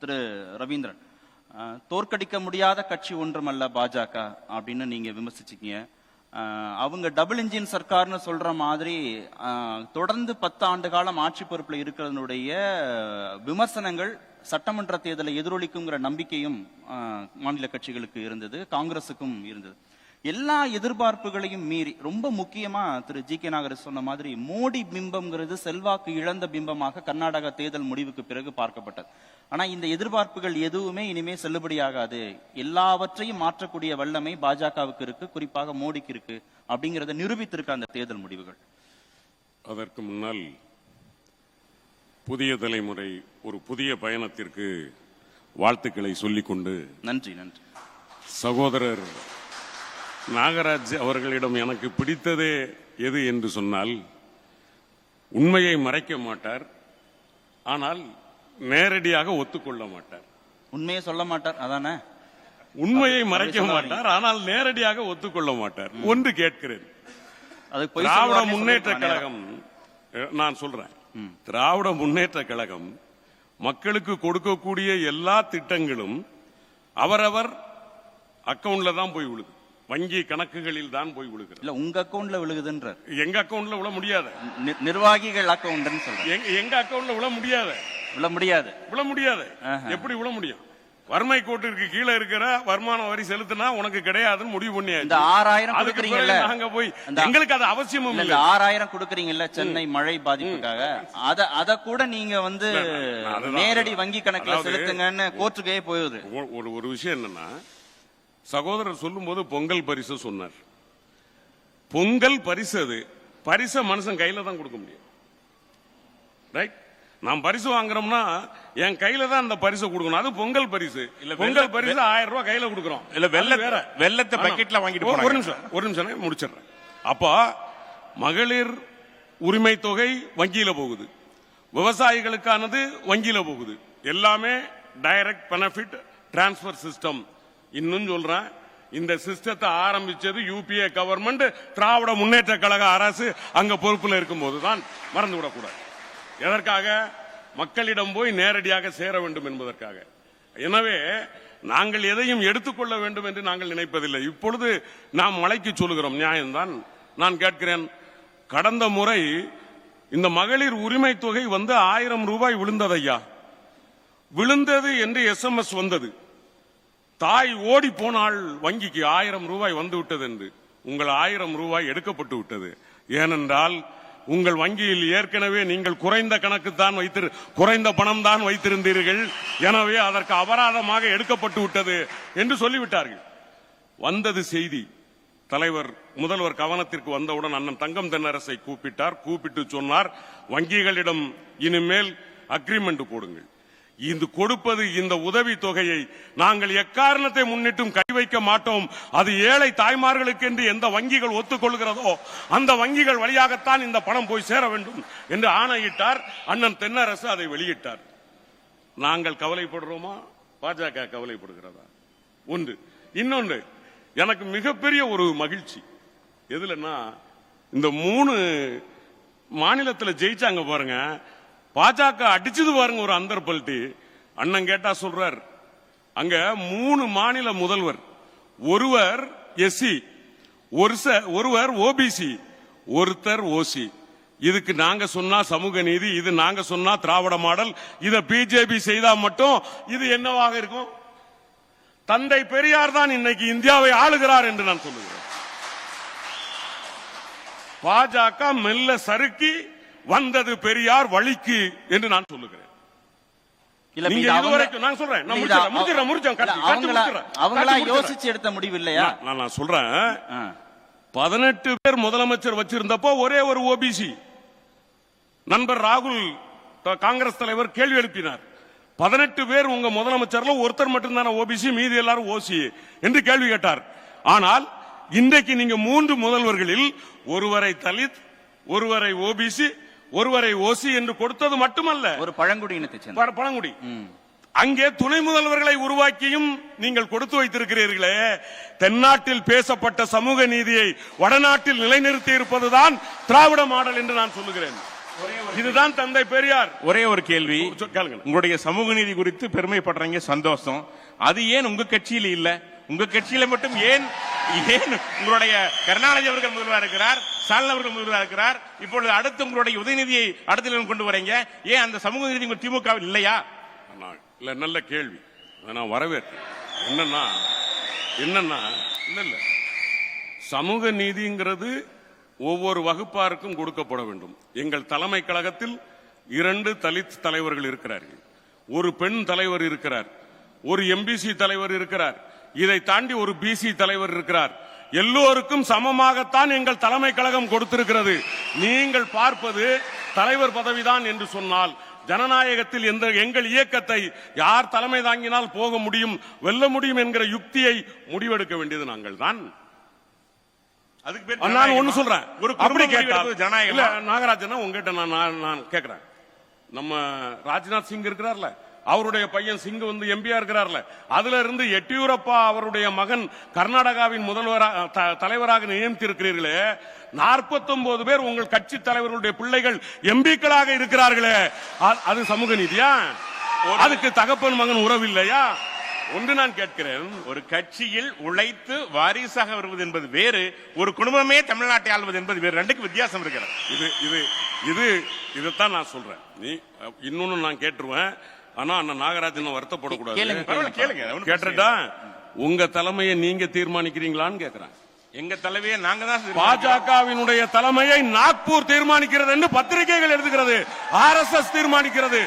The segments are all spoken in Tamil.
திரு ரவீந்திரன், தோற்கடிக்க முடியாத கட்சி ஒன்றுமல்ல பாஜக அப்படின்னு நீங்க விமர்சிச்சிங்க. அவங்க டபுள் இன்ஜின் சர்க்கார்னு சொல்ற மாதிரி தொடர்ந்து 10 ஆண்டு காலம் ஆட்சி பொறுப்புல இருக்கிறதனுடைய விமர்சனங்கள் சட்டமன்ற தேர்தலை எதிரொலிக்குங்கிற நம்பிக்கையும் மாநில கட்சிகளுக்கு இருந்தது, காங்கிரசுக்கும் இருந்தது. எல்லா எதிர்பார்ப்புகளையும் மீறி ரொம்ப முக்கியமா திரு ஜி கே நாகராஜ் சொன்ன மாதிரி மோடி பிம்பம்ங்கிறது செல்வாக்கு இழந்த பிம்பமாக கர்நாடகா தேர்தல் முடிவுக்கு பிறகு பார்க்கப்பட்டது. ஆனா இந்த எதிர்பார்ப்புகள் எதுவுமே இனிமே செல்லுபடியாகாது, எல்லாவற்றையும் மாற்றக்கூடிய வல்லமை பாஜகவுக்கு இருக்கு, குறிப்பாக மோடிக்கு இருக்கு அப்படிங்கறத நிரூபித்திருக்க அந்த தேர்தல் முடிவுகள். அதற்கு முன்னால் புதிய தலைமுறை ஒரு புதிய பயணத்திற்கு வாழ்த்துக்களை சொல்லிக்கொண்டு நன்றி நன்றி. சகோதரர் நாகராஜ் அவர்களிடம் எனக்கு பிடித்ததே எது என்று சொன்னால், உண்மையை மறைக்க மாட்டார், ஆனால் நேரடியாக ஒத்துக்கொள்ள மாட்டார். உண்மையை சொல்ல மாட்டார், அதானே? உண்மையை மறைக்க மாட்டார், ஆனால் நேரடியாக ஒத்துக்கொள்ள மாட்டார். ஒன்று கேட்கிறேன், திராவிட முன்னேற்ற கழகம், நான் சொல்றேன், திராவிட முன்னேற்ற கழகம் மக்களுக்கு கொடுக்கக்கூடிய எல்லா திட்டங்களும் அவரவர் அக்கவுண்ட்ல தான் போய் விழுது, வங்கி கணக்குகளில் தான் போய் விழுகிறது. இல்ல உங்க அக்கவுண்ட்ல விழுகுதுன்ற, எங்க அக்கவுண்ட்ல விழ முடியாது, நிர்வாகிகள் அக்கவுண்ட் சொல்றேன். எங்க அக்கவுண்ட்ல விழ முடியாது, விழ முடியாது. எப்படி விழ முடியும்? வறுமை கோட்டிற்கு கீழே இருக்கிற வருமான வரி செலுத்தினா உனக்கு கிடையாதுன்னு முடிவு பண்ணியாச்சு. இந்த 6000 கொடுக்குறீங்கல்ல, நாங்க போய் எங்களுக்கு அது அவசியமும் இல்ல. 6000 கொடுக்குறீங்கல்ல சென்னை மழை பாதிப்புக்காக, அத கூட நீங்க நேரடி வங்கி கணக்குல செலுத்துங்கன்னு கோர்ட்டுக்கே போகுது. ஒரு விஷயம் என்னன்னா, சகோதரர் சொல்லும் போது பொங்கல் பரிசு சொன்னார். பொங்கல் பரிசு, அது பரிசை மனுஷன் கையில தான் கொடுக்க முடியும். ரைட்? நாம் பரிசு வாங்குறோம்னா என் கையில தான் அந்த பரிசு கொடுக்கணும், அது பொங்கல் பரிசு. பொங்கல் பரிசு 1000 ரூபாய் கையில கொடுக்கறோம். இல்ல வெள்ளத்தை பக்கெட்ல வாங்கிட்டு ஒரு நிமிஷம் முடிச்சிடுறேன். அப்போ மகளிர் உரிமை தொகை வங்கியில போகுது, விவசாயிகளுக்கானது வங்கியில போகுது, எல்லாமே டைரக்ட் பெனிஃபிட் டிரான்ஸ்பர் சிஸ்டம். இன்னும் சொல்றேன், இந்த சிஸ்டத்தை ஆரம்பிச்சது யூபிஏ கவர்மெண்ட், திராவிட முன்னேற்ற கழக அரசு அங்க பொறுப்புல இருக்கும் போதுதான், மறந்து விடக்கூடாது. எதற்காக? மக்களிடம் போய் நேரடியாக சேர வேண்டும் என்பதற்காக. எனவே நாங்கள் எதையும் எடுத்துக்கொள்ள வேண்டும் என்று நாங்கள் நினைப்பதில்லை. இப்பொழுது நாம் மலைக்கு சொல்லுகிறோம், நியாயம்தான். நான் கேட்கிறேன், கடந்த முறை இந்த மகளிர் உரிமை தொகை 1000 ரூபாய் விழுந்தது ஐயா, விழுந்தது என்று SMS வந்தது. தாய் ஓடி போனாள் வங்கிக்கு, 1000 ரூபாய் வந்து விட்டது என்று. உங்கள் 1000 ரூபாய் எடுக்கப்பட்டு விட்டது. ஏனென்றால் உங்கள் வங்கியில் ஏற்கனவே நீங்கள் குறைந்த கணக்கு தான் குறைந்த பணம் தான் வைத்திருந்தீர்கள், எனவே அதற்கு அபராதமாக எடுக்கப்பட்டு விட்டது என்று சொல்லிவிட்டார்கள். வந்தது செய்தி, முதல்வர் கவனத்திற்கு வந்தவுடன் அண்ணன் தங்கம் தென்னரசை கூப்பிட்டு சொன்னார், வங்கிகளிடம் இனிமேல் அக்ரிமெண்ட் போடுங்கள், இது கொடுப்பது இந்த உதவி தொகையை நாங்கள் எக்காரணத்தை முன்னிட்டும் கை வைக்க மாட்டோம், அது ஏழை தாய்மார்களுக்கு என்று எந்த வங்கிகள் ஒத்துக்கொள்கிறதோ அந்த வங்கிகள் வழியாகத்தான் இந்த பணம் போய் சேர வேண்டும் என்று ஆணையிட்டார். அண்ணன் தென்னரசு அதை வெளியிட்டார். நாங்கள் கவலைப்படுறோமா? பாஜக கவலைப்படுகிறதா? ஒன்று. இன்னொன்று, எனக்கு மிகப்பெரிய ஒரு மகிழ்ச்சி எதுலன்னா, இந்த 3 மாநிலத்தில் ஜெயிச்சாங்க பாருங்க, பாஜக அடிச்சது பாருங்க ஒரு அந்தர் பல்ட்டி. அண்ணன் கேட்டா சொல்றார், அங்க 3 மாநில முதல்வர், ஒருவர் SC, ஒருவர் OBC, ஒருத்தர் OC. இதுக்கு நாங்க சொன்னா சமூக நீதி, இது நாங்க சொன்னா திராவிட மாடல், இத பிஜேபி செய்தா மட்டும் இது என்னவாக இருக்கும்? தந்தை பெரியார் தான் இன்னைக்கு இந்தியாவை ஆளுகிறார் என்று நான் சொல்லுகிறேன். பாஜக மெல்ல சறுக்கி வந்தது பெரியார் வழிக்கு என்று நான் சொல்லுகிறேன். யோசிச்சு எடுத்த முடிவு இல்லையா? நான் சொல்றேன், 18 பேர் முதலமைச்சர் வச்சிருந்தப்போ ஒரே ஒரு OBC. நண்பர் ராகுல் காங்கிரஸ் தலைவர் கேள்வி எழுப்பினார், 18 பேர் உங்க முதலமைச்சர்ல ஒருத்தர் மட்டும்தான OBC, மீதி எல்லாரும் OC என்று கேள்வி கேட்டார். ஆனால் இன்றைக்கு நீங்க 3 முதல்வர்களில் ஒருவரை தலித், ஒருவரை OBC, ஒருவரை OC என்று கொடுத்தது மட்டுமல்ல, ஒரு பழங்குடியினத்தை பழங்குடி, அங்கே துணை முதல்வர்களை உருவாக்கியும் நீங்கள் கொடுத்து வைத்திருக்கிறீர்களே. தென்னாட்டில் பேசப்பட்ட சமூக நீதியை வடநாட்டில் நிலைநிறுத்தி இருப்பதுதான் திராவிட மாடல் என்று நான் சொல்லுகிறேன். இதுதான் தந்தை பெரியார். ஒரே ஒரு கேள்வி கேளுங்க. உங்களுடைய சமூக நீதி குறித்து பெருமைப்படுறீங்க, சந்தோஷம். அது ஏன் உங்க கட்சியில இல்ல? உங்க கட்சியில மட்டும் ஏன் உங்களுடைய கருணாநிதி அவர்கள் முதல்வராக இருக்கிறார், ஸ்டாலின் அவர்கள் முதல்வராக இருக்கிறார், இப்பொழுது அடுத்து உங்களுடைய உதயநிதியை அடுத்த கொண்டு வரீங்க, ஏன் அந்த சமூக நீதி திமுக இல்லையா? இல்ல, நல்ல கேள்வி, நான் வரவேற்கிறேன். என்னன்னா இல்ல சமூக நீதிங்கிறது ஒவ்வொரு வகுப்பாருக்கும் கொடுக்கப்பட வேண்டும். எங்கள் தலைமை கழகத்தில் 2 தலித் தலைவர்கள் இருக்கிறார்கள், ஒரு பெண் தலைவர் இருக்கிறார், ஒரு எம்பிசி தலைவர் இருக்கிறார், இதை தாண்டி ஒரு பிசி தலைவர் இருக்கிறார். எல்லோருக்கும் சமமாகத்தான் எங்கள் தலைமை கழகம் கொடுத்திருக்கிறது. நீங்கள் பார்ப்பது தலைவர் பதவிதான் என்று சொன்னால், ஜனநாயகத்தில் எங்கள் இயக்கத்தை யார் தலைமை தாங்கினால் போக முடியும், வெல்ல முடியும் என்கிற யுக்தியை முடிவெடுக்க வேண்டியது நாங்கள் தான். அதுக்கு நான் ஒண்ணு சொல்றேன், அப்படி கேட்டால் ஜனநாயகம். நாகராஜன் உங்ககிட்ட நான் கேட்கிறேன், நம்ம ராஜ்நாத் சிங் இருக்கிறார்ல, அவருடைய பையன் சிங் வந்து எம்பியா இருக்கிறார்ல, அதுல இருந்து எட்டியூரப்பா அவருடைய மகன் கர்நாடகாவின் தலைவராக நியமித்திருக்கிறீர்களே, 49 பேர் உங்கள் கட்சி தலைவர்களுடைய பிள்ளைகள் எம்பிக்களாக இருக்கிறார்களே, அது சமூக நீதியா? அதுக்கு தகப்பன் மகன் உறவு இல்லையா? ஒன்று நான் கேட்கிறேன், ஒரு கட்சியில் உழைத்து வாரிசாக வருவது என்பது வேறு, ஒரு குடும்பமே தமிழ்நாட்டை ஆள்வது என்பது வேறு, ரெண்டுக்கு வித்தியாசம் இருக்கிறது. இதுதான் நான் சொல்றேன். நீ இன்னொன்னு நான் கேட்டுருவேன், ஆனா அண்ணன் நாகராஜன் வருத்தப்படக்கூடாது. கேட்டுட்டா உங்க தலைமையை நீங்க தீர்மானிக்கிறீங்களான்னு கேக்குறேன். எங்க தலைமையை நாங்க தான், பாஜகவினுடைய தலைமையை நாக்பூர் தீர்மானிக்கிறது என்று பத்திரிகைகள் எழுதுகிறது, RSS தீர்மானிக்கிறது.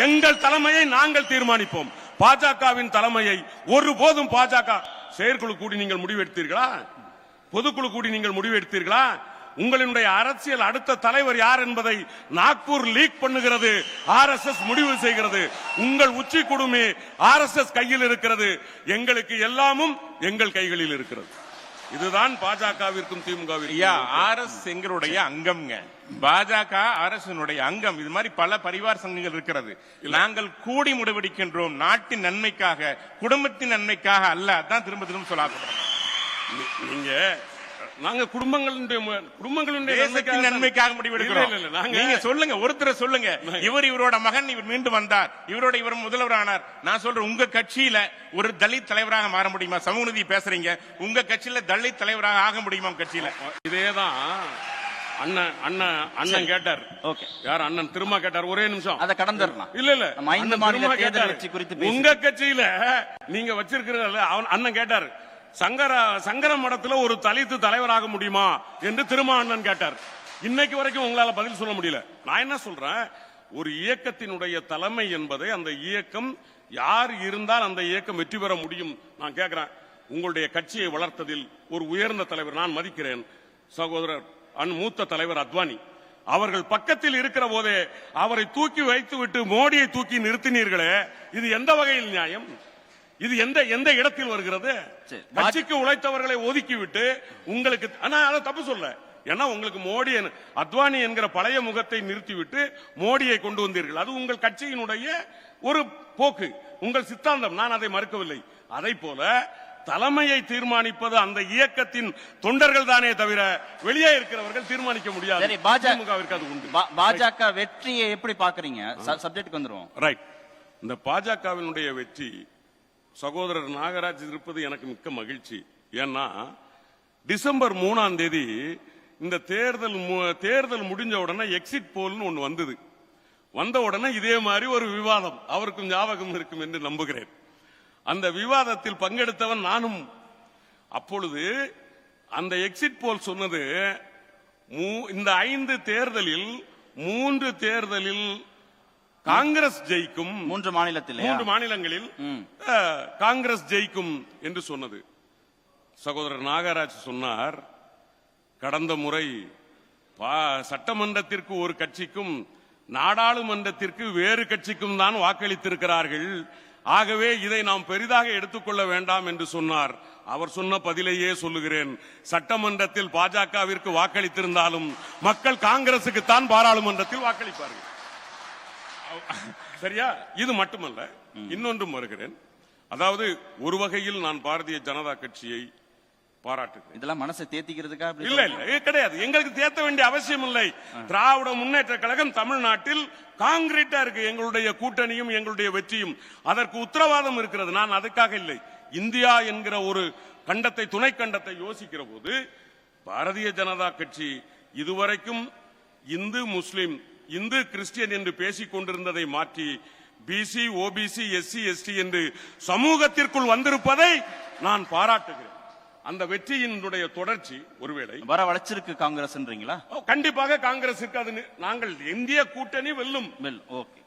எங்கள் தலைமையை நாங்கள் தீர்மானிப்போம். பாஜகவின் தலைமையை ஒருபோதும் பாஜக செயற்குழு கூடி நீங்கள் முடிவெடுத்தீர்களா? பொதுக்குழு கூடி நீங்கள் முடிவெடுத்தீர்களா? உங்களுடைய அரசியல் அடுத்த தலைவர் யார் என்பதை நாக்பூர் லீக் பண்ணுகிறது, RSS முடிவு செய்கிறது. உங்கள் உச்சி குடுமி RSS கையில் இருக்கிறது, எங்களுக்கு எல்லாமும் எங்கள் கைகளில் இருக்கிறது. இதுதான் பாஜகவிற்கும் திமுகவிற்கும். RS எங்களுடைய அங்கம்ங்க, பாஜக அரசினுடைய அங்கம். இது மாதிரி பல பரிவார் சங்கங்கள் இருக்கிறது. நாங்கள் கூடி முடிவெடுக்கின்றோம், நாட்டின் நன்மைக்காக, குடும்பத்தின் நன்மைக்காக அல்ல. அதான் திரும்ப திரும்ப சொல்லப்படுறோம். நீங்க நாங்க குடும்பங்களுடைய தேசத்தின் நன்மைக்காக முடிவெடுக்கிறோம். நீங்க சொல்லுங்க, ஒருத்தர் சொல்லுங்க, இவரோட மகன் இவர் மீண்டும் வந்தார், இவர் முதல்வர் ஆனார். நான் சொல்றேன், உங்க கட்சியில ஒரு தலித் தலைவராக மாற முடியுமா? சமூக நீதி பேசுறீங்க, உங்க கட்சியில தலித் தலைவராக ஆக முடியுமா? கட்சியில இதேதான் அண்ணன் கேட்டார். யார் அண்ணன் திரும்ப கேட்டார்? ஒரே நிமிஷம், அதை கடந்துடலாம். இல்ல குறித்து உங்க கட்சியில நீங்க வச்சிருக்கிறீங்க. அண்ணன் கேட்டார், சங்கர மடத்துல ஒரு தலித்து தலைவராக முடியுமா என்று திரும்ப அண்ணன் கேட்டார். இன்னைக்கு வரைக்கும் உங்களால பதில் சொல்ல முடியல. நான் என்ன சொல்றேன், ஒரு இயக்கத்தினுடைய தலைமை என்பதை அந்த இயக்கம் யார் இருந்தால் அந்த இயக்கம் வெற்றி பெற முடியும். நான் கேட்கிறேன், உங்களுடைய கட்சியை வளர்த்ததில் ஒரு உயர்ந்த தலைவர் நான் மதிக்கிறேன், சகோதரர் மூத்த தலைவர் அத்வானி அவர்கள் பக்கத்தில் இருக்கிற போதே அவரை தூக்கி வைத்து விட்டு மோடியை தூக்கி நிறுத்தினீர்களே, இது எந்த வகையில் நியாயம்? இது எந்த இடத்தில் வருகிறது? கட்சிக்கு உழைத்தவர்களை ஒதுக்கிவிட்டு உங்களுக்கு, அதை தப்பு சொல்ல, ஏன்னா உங்களுக்கு மோடி அத்வானி என்கிற பழைய முகத்தை நிறுத்திவிட்டு மோடியை கொண்டு வந்தீர்கள். அது உங்கள் கட்சியினுடைய ஒரு போக்கு, உங்கள் சித்தாந்தம், நான் அதை மறுக்கவில்லை. அதை போல தலைமையை தீர்மானிப்பது அந்த இயக்கத்தின் தொண்டர்கள் தானே தவிர வெளியே இருக்கிறவர்கள் தீர்மானிக்க முடியாது. பாஜக வெற்றியை எப்படி பாக்குறீங்க? சப்ஜெக்ட்டுக்கு வந்துருவோம். ரைட். இந்த பாஜகவினுடைய வெற்றி, சகோதரர் நாகராஜ் இருப்பது எனக்கு மிக்க மகிழ்ச்சி. ஏன்னா டிசம்பர் 3ஆம் தேதி இந்த தேர்தல் முடிஞ்ச உடனே எக்ஸிட் போல்னு ஒண்ணு வந்தது. வந்த உடனே இதே மாதிரி ஒரு விவாதம் அவருக்கும் ஞாபகம் இருக்கும் என்று நம்புகிறேன். அந்த விவாதத்தில் பங்கெடுத்தவன் நானும். அப்பொழுது அந்த எக்ஸிட் போல் சொன்னது, இந்த 5 தேர்தலில் 3 தேர்தலில் காங்கிரஸ் ஜெயிக்கும், 3 மாநிலங்களில் காங்கிரஸ் ஜெயிக்கும் என்று சொன்னது. சகோதரர் நாகராஜ் சொன்னார், கடந்த முறை சட்டமன்றத்திற்கு ஒரு கட்சிக்கும் நாடாளுமன்றத்திற்கு வேறு கட்சிக்கும் தான் வாக்களித்திருக்கிறார்கள், ஆகவே இதை நாம் பெரிதாக எடுத்துக்கொள்ள வேண்டாம் என்று சொன்னார். அவர் சொன்ன பதிலையே சொல்லுகிறேன், சட்டமன்றத்தில் பாஜகவிற்கு வாக்களித்திருந்தாலும் மக்கள் காங்கிரசுக்கு தான் பாராளுமன்றத்தில் வாக்களிப்பார்கள். சரியா? இது மட்டுமல்ல, இன்னொன்றும் வருகிறேன். அதாவது ஒரு வகையில் நான் பாரதிய ஜனதா கட்சியை பாராட்டுகிறேன். இதெல்லாம் மனசை தேத்திக்கிறதுக்கா அப்படி இல்ல இல்ல கிடையாது, எங்களுக்கு தேத்த வேண்டிய அவசியம் இல்லை. திராவிட முன்னேற்ற கழகம் தமிழ்நாட்டில் காங்கிரீட்டா இருக்கு. எங்களுடைய கூட்டணியும் எங்களுடைய வெற்றியும் அதற்கு உத்தரவாதம் இருக்கிறது. நான் அதுக்காக இல்லை. இந்தியா என்கிற ஒரு கண்டத்தை, துணை கண்டத்தை யோசிக்கிற போது பாரதிய ஜனதா கட்சி இதுவரைக்கும் இந்து முஸ்லிம், இந்து கிறிஸ்டியன் என்று பேசிக் கொண்டிருந்ததை மாற்றி பிசி, ஓபிசி, எஸ்சி, எஸ்டி என்று சமூகத்திற்குள் வந்திருப்பதை நான் பாராட்டுகிறேன். அந்த வெற்றியினுடைய தொடர்ச்சி ஒருவேளை வரவழைச்சிருக்கு காங்கிரஸ்ன்றீங்களா? கண்டிப்பாக காங்கிரசுக்கு அது நாங்கள் இந்திய கூட்டணி வெல்லும். ஓகே.